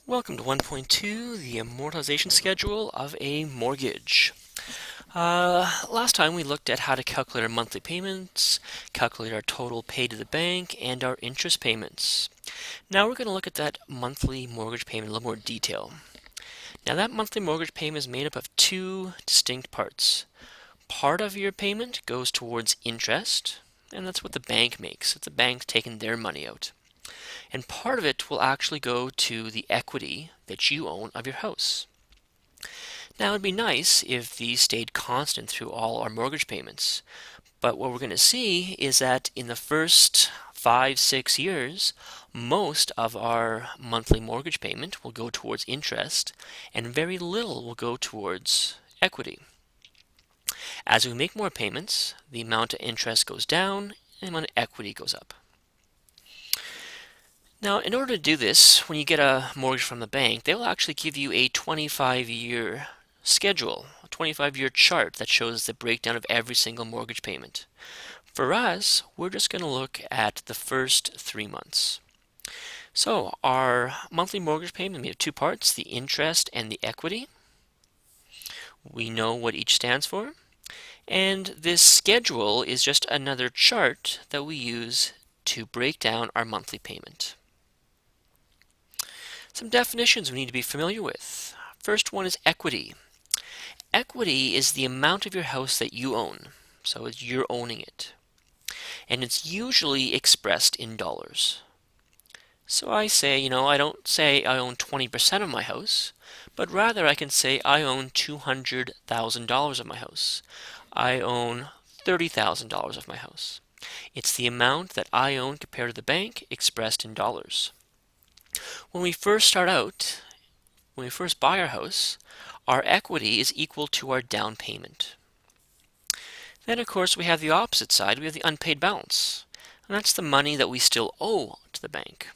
Welcome to 1.2, the amortization schedule of a mortgage. Last time we looked at how to calculate our monthly payments, calculate our total paid to the bank, and our interest payments. Now we're going to look at that monthly mortgage payment in a little more detail. Now that monthly mortgage payment is made up of two distinct parts. Part of your payment goes towards interest, and that's what the bank makes. It's the bank taking their money out. And part of it will actually go to the equity that you own of your house. Now, it'd be nice if these stayed constant through all our mortgage payments, but what we're going to see is that in the first 5, 6 years, most of our monthly mortgage payment will go towards interest, and very little will go towards equity. As we make more payments, the amount of interest goes down, and the amount of equity goes up. Now, in order to do this, when you get a mortgage from the bank, they will actually give you a 25-year schedule, a 25-year chart that shows the breakdown of every single mortgage payment. For us, we're just going to look at the first 3 months. So, our monthly mortgage payment, we have two parts, the interest and the equity. We know what each stands for. And this schedule is just another chart that we use to break down our monthly payment. Some definitions we need to be familiar with. First one is equity. Equity is the amount of your house that you own, so you're owning it. And it's usually expressed in dollars. So I say, I don't say I own 20% of my house, but rather I can say I own $200,000 of my house. I own $30,000 of my house. It's the amount that I own compared to the bank expressed in dollars. When we first start out, when we first buy our house, our equity is equal to our down payment. Then, of course, we have the opposite side. We have the unpaid balance. And that's the money that we still owe to the bank.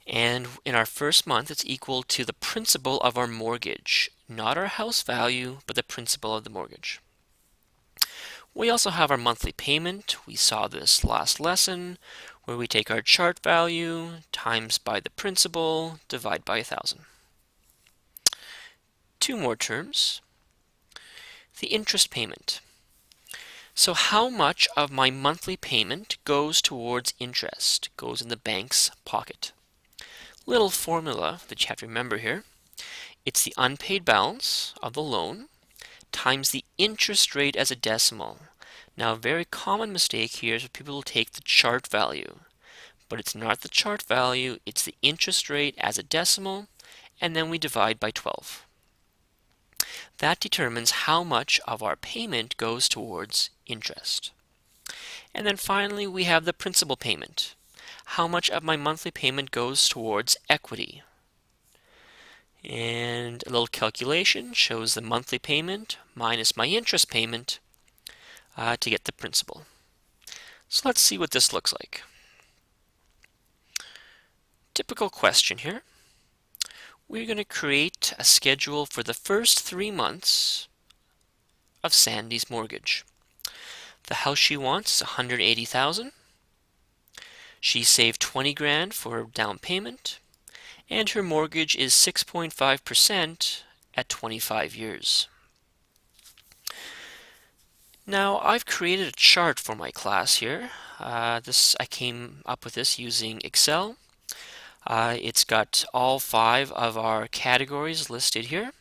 And in our first month, it's equal to the principal of our mortgage, not our house value, but the principal of the mortgage. We also have our monthly payment. We saw this last lesson, where we take our chart value times by the principal, divide by 1,000. Two more terms. The interest payment. So how much of my monthly payment goes towards interest, goes in the bank's pocket? Little formula that you have to remember here. It's the unpaid balance of the loan times the interest rate as a decimal. Now, a very common mistake here is that people will take the chart value, but it's not the chart value, it's the interest rate as a decimal, and then we divide by 12. That determines how much of our payment goes towards interest. And then finally, we have the principal payment. How much of my monthly payment goes towards equity? And a little calculation shows the monthly payment minus my interest payment to get the principal. So let's see what this looks like. Typical question here. We're going to create a schedule for the first 3 months of Sandy's mortgage. The house she wants is $180,000. She saved $20,000 for down payment, and her mortgage is 6.5% at 25 years. Now, I've created a chart for my class here. I came up with this using Excel. It's got all 5 of our categories listed here.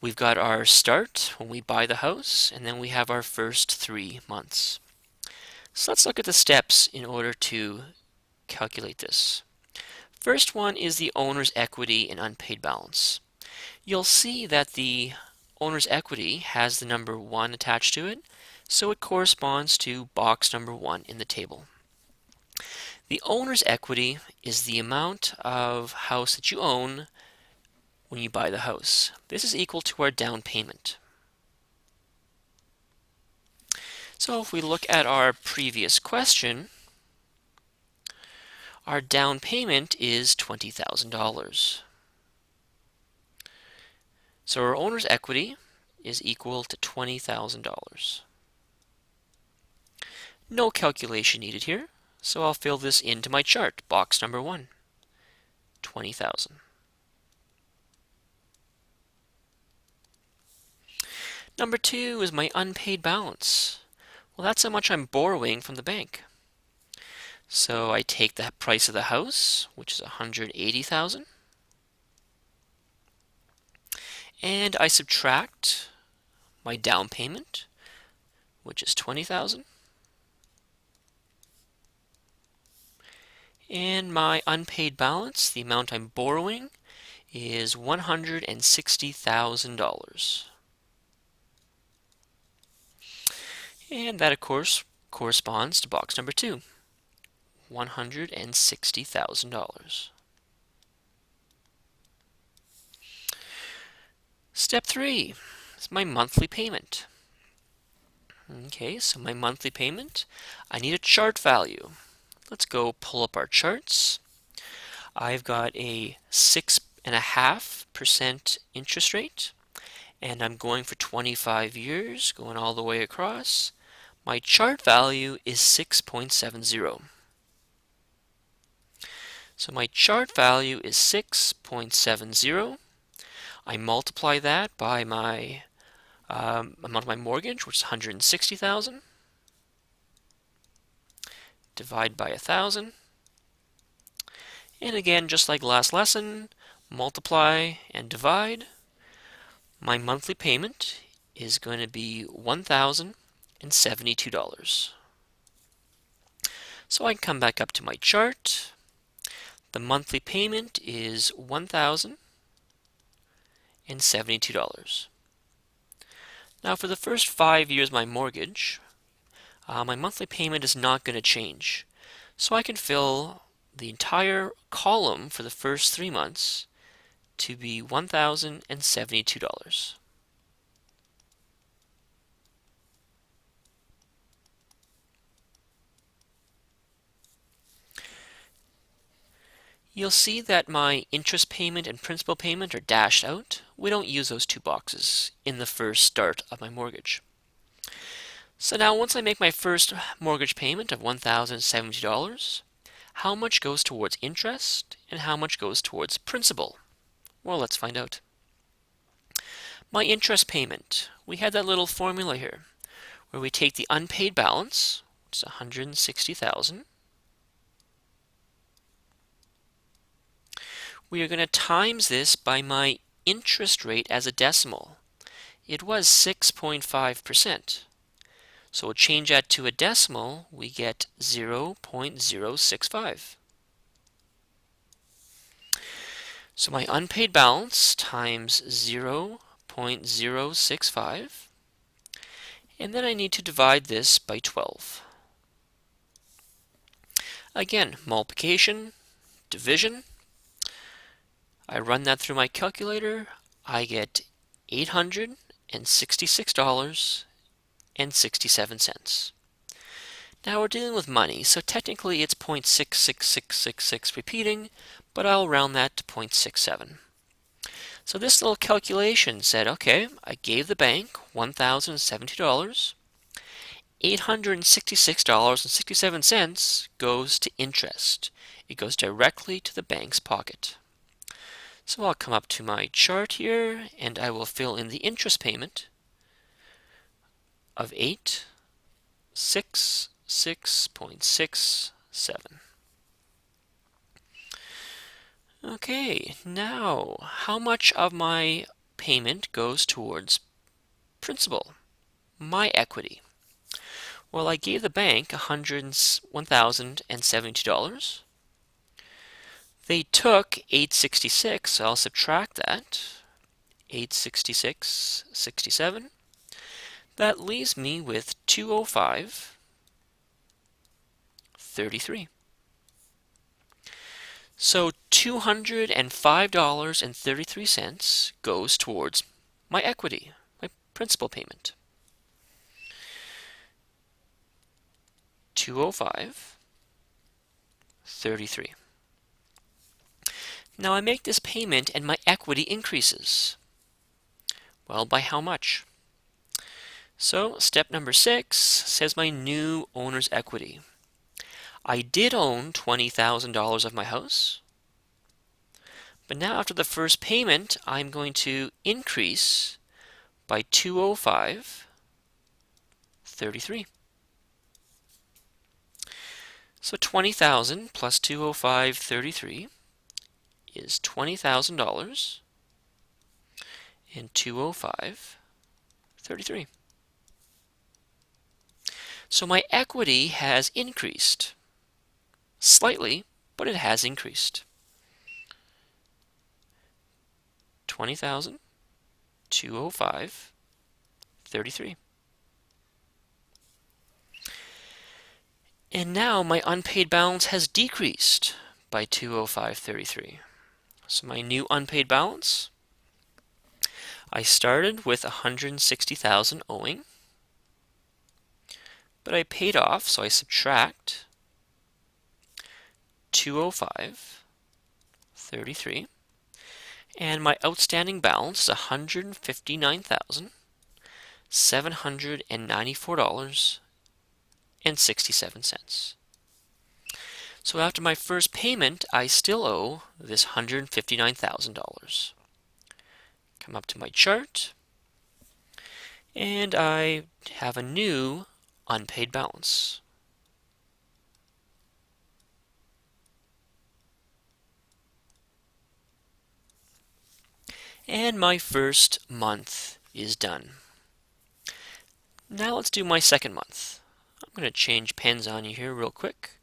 We've got our start when we buy the house, and then we have our first 3 months. So let's look at the steps in order to calculate this. First one is the owner's equity and unpaid balance. You'll see that the owner's equity has the number 1 attached to it, so it corresponds to box number 1 in the table. The owner's equity is the amount of house that you own when you buy the house. This is equal to our down payment. So if we look at our previous question, our down payment is $20,000. So our owner's equity is equal to $20,000. No calculation needed here, so I'll fill this into my chart, box number 1. $20,000. Number 2 is my unpaid balance. Well, that's how much I'm borrowing from the bank. So I take the price of the house, which is $180,000, and I subtract my down payment, which is $20,000, and my unpaid balance, the amount I'm borrowing, is $160,000. And that, of course, corresponds to box number 2, $160,000. Step 3 is my monthly payment. Okay, so my monthly payment, I need a chart value. Let's go pull up our charts. I've got a 6.5% interest rate, and I'm going for 25 years, going all the way across. My chart value is 6.70. So my chart value is 6.70. I multiply that by my amount of my mortgage, which is $160,000. Divide by 1,000. And again, just like last lesson, multiply and divide. My monthly payment is going to be $1,072. So I can come back up to my chart. The monthly payment is $1,072. Now for the first 5 years of my mortgage, my monthly payment is not going to change. So I can fill the entire column for the first 3 months to be $1,072. You'll see that my interest payment and principal payment are dashed out. We don't use those 2 boxes in the first start of my mortgage. So now once I make my first mortgage payment of $1,070, how much goes towards interest and how much goes towards principal? Well, let's find out. My interest payment, we had that little formula here where we take the unpaid balance, which is $160,000. We are going to times this by my interest rate as a decimal. It was 6.5%. So we'll change that to a decimal, we get 0.065. So my unpaid balance times 0.065, and then I need to divide this by 12. Again, multiplication, division. I run that through my calculator, I get $866.67. Now we're dealing with money, so technically it's 0.66666 repeating, but I'll round that to 0.67. So this little calculation said, okay, I gave the bank $1,070. $866.67 goes to interest. It goes directly to the bank's pocket. So I'll come up to my chart here, and I will fill in the interest payment of $866.67. Okay, now how much of my payment goes towards principal, my equity? Well, I gave the bank $1,072. They took $866, so I'll subtract that. $866.67. That leaves me with $205.33. So $205.33 goes towards my equity, my principal payment. $205.33. Now I make this payment and my equity increases. Well, by how much? So step number 6 says my new owner's equity. I did own $20,000 of my house. But now after the first payment, I'm going to increase by $205.33. So 20,000 plus 205.33 is $20,000 and 205.33. So my equity has increased slightly, but it has increased. 20,000, 205.33. And now my unpaid balance has decreased by 205.33. So my new unpaid balance, I started with 160,000 owing, but I paid off, so I subtract 205.33, and my outstanding balance is $159,794.67. So after my first payment, I still owe this $159,000. Come up to my chart, and I have a new unpaid balance. And my first month is done. Now let's do my second month. I'm going to change pens on you here real quick,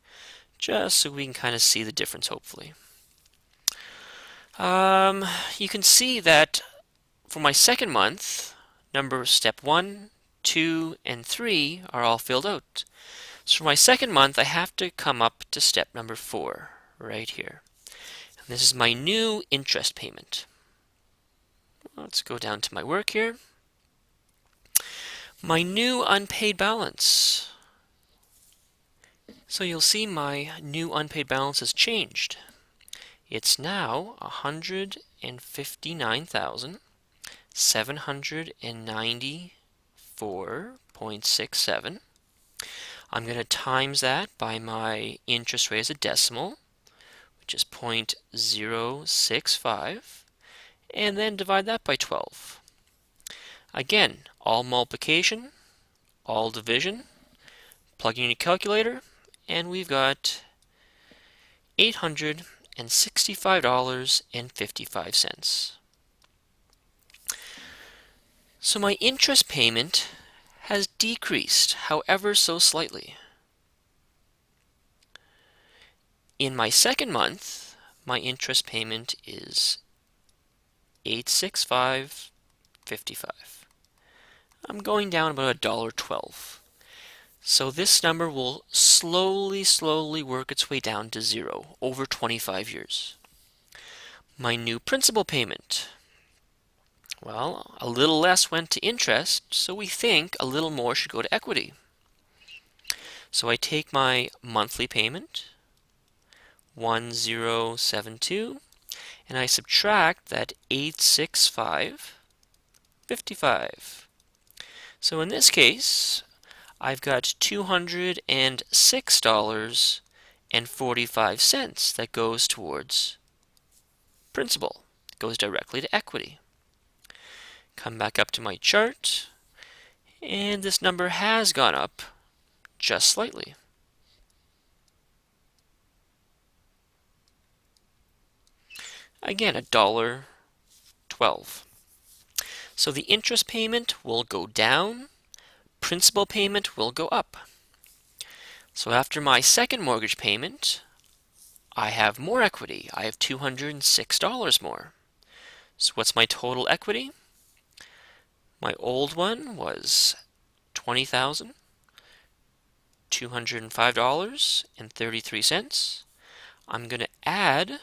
just so we can kind of see the difference, hopefully. You can see that for my second month, step 1, 2, and 3 are all filled out. So for my second month, I have to come up to step number 4, right here. And this is my new interest payment. Let's go down to my work here. My new unpaid balance. So you'll see my new unpaid balance has changed. It's now $159,794.67. I'm going to times that by my interest rate as a decimal, which is 0.065, and then divide that by 12. Again, all multiplication, all division, plug in your calculator, and we've got $865.55. So my interest payment has decreased, however so slightly. In my second month, my interest payment is $865.55. I'm going down about $1.12. So this number will slowly work its way down to 0 over 25 years. My new principal payment. Well, a little less went to interest, so we think a little more should go to equity. So I take my monthly payment, 1072, and I subtract that 865.55. So in this case, I've got $206.45 that goes towards principal. It goes directly to equity. Come back up to my chart, and this number has gone up just slightly. Again, $1.12. So the interest payment will go down, principal payment will go up. So after my second mortgage payment, I have more equity. I have $206 more. So what's my total equity? My old one was $20,205.33. I'm going to add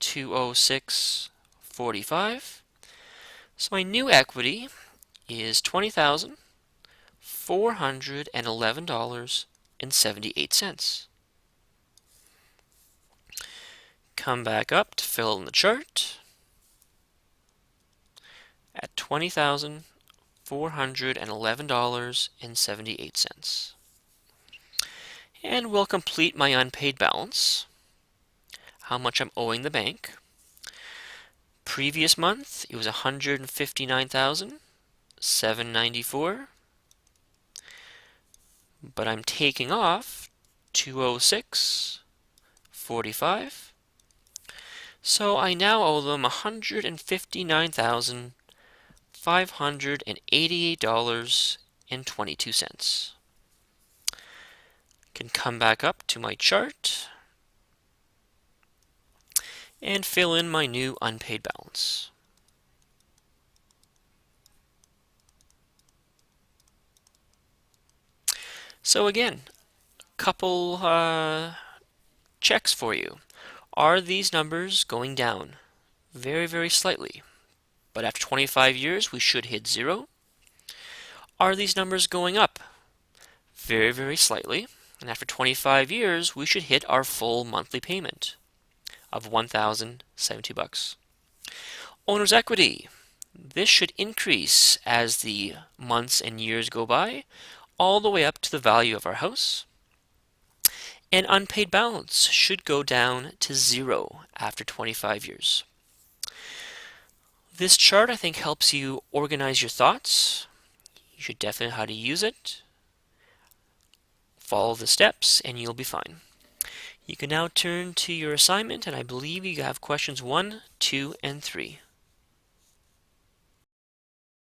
206.45. So my new equity is $20,411.78. Come back up to fill in the chart at $20,411.78. And we'll complete my unpaid balance, how much I'm owing the bank. Previous month, it was 159,794, but I'm taking off 206.45. So I now owe them $159,588.22. Can come back up to my chart and fill in my new unpaid balance. So again, couple checks for you. Are these numbers going down? Very, very slightly. But after 25 years, we should hit zero. Are these numbers going up? Very, very slightly. And after 25 years, we should hit our full monthly payment of $1,072. Owner's equity. This should increase as the months and years go by, all the way up to the value of our house. And unpaid balance should go down to zero after 25 years. This chart, I think, helps you organize your thoughts. You should definitely know how to use it. Follow the steps and you'll be fine. You can now turn to your assignment, and I believe you have questions 1, 2, and 3.